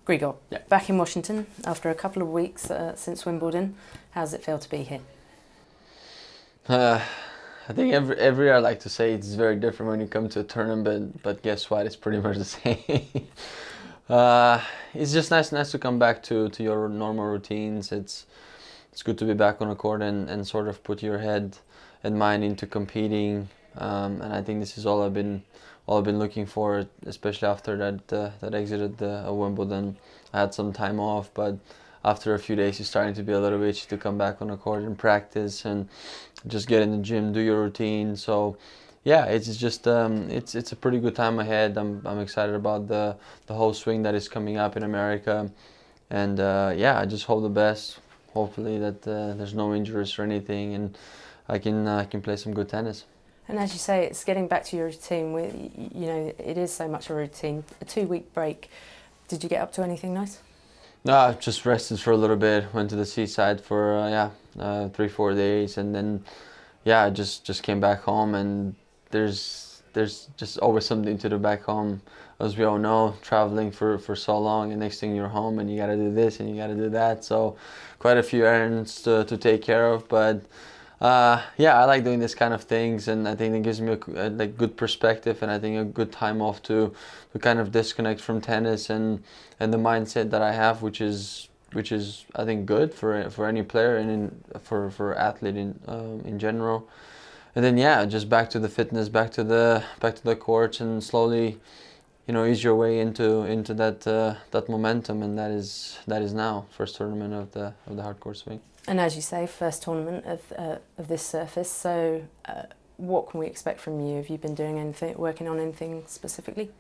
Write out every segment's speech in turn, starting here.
Grigor, Yeah. back in Washington after a couple of weeks since Wimbledon. How does it feel to be here? I think every year I like to say it's very different when you come to a tournament, but guess what? It's pretty much the same. It's just nice to come back to your normal routines. It's good to be back on a court and sort of put your head and mind into competing. And I think this is all I've been looking for, especially after that exited Wimbledon. I had some time off, but after a few days, you're starting to be a little itchy to come back on the court and practice and just get in the gym, do your routine. So, yeah, it's just it's a pretty good time ahead. I'm excited about the whole swing that is coming up in America, and yeah, I just hope the best. Hopefully that there's no injuries or anything, and I can play some good tennis. And as you say, it's getting back to your routine. It is so much a routine. A 2-week break. Did you get up to anything nice? No, just rested for a little bit. Went to the seaside for 3-4 days, and then I just came back home. And there's just always something to do back home, as we all know. Traveling for so long, and next thing you're home, and you got to do this and you got to do that. So quite a few errands to take care of, but. I like doing this kind of things, and I think it gives me a good perspective, and I think a good time off to kind of disconnect from tennis and the mindset that I have, which is I think good for any player and for athlete in general. And then just back to the fitness, back to the courts, and slowly, ease your way into that momentum, and that is now first tournament of the hardcore swing. And as you say, first tournament of this surface. So, what can we expect from you? Have you been working on anything specifically?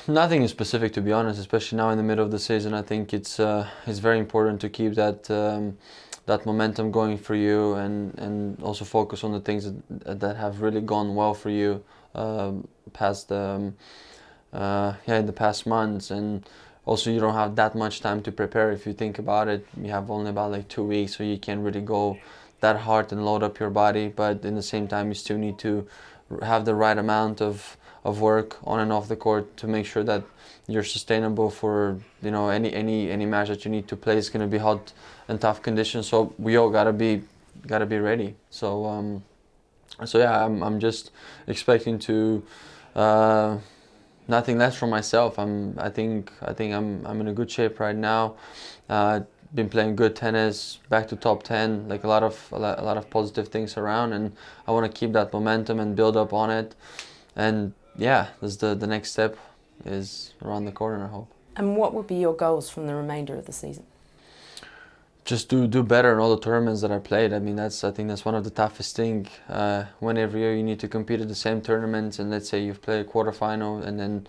Nothing specific, to be honest. Especially now in the middle of the season, I think it's very important to keep that momentum going for you, and also focus on the things that have really gone well for you in the past months. And also, you don't have that much time to prepare. If you think about it, you have only about 2 weeks, so you can't really go that hard and load up your body. But in the same time, you still need to have the right amount of work on and off the court to make sure that you're sustainable for any match that you need to play. Is going to be hot and tough conditions, so we all gotta be ready. So I'm just expecting to. Nothing less from myself. I think I'm in a good shape right now. Been playing good tennis, back to top 10, a lot of positive things around, and I want to keep that momentum and build up on it. And this the next step is around the corner, I hope. And what would be your goals from the remainder of the season? Just do better in all the tournaments that I played. I mean, I think that's one of the toughest thing. When every year you need to compete at the same tournaments, and let's say you've played a quarterfinal, and then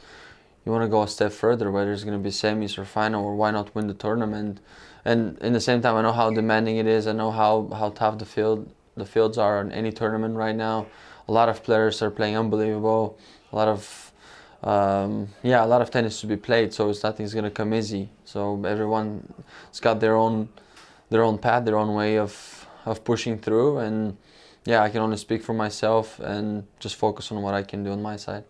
you want to go a step further, whether it's going to be semis or final, or why not win the tournament? And in the same time, I know how demanding it is. I know how tough the fields are in any tournament right now. A lot of players are playing unbelievable. A lot of tennis to be played. So nothing's going to come easy. So everyone's got their own path, their own way of pushing through, and I can only speak for myself and just focus on what I can do on my side.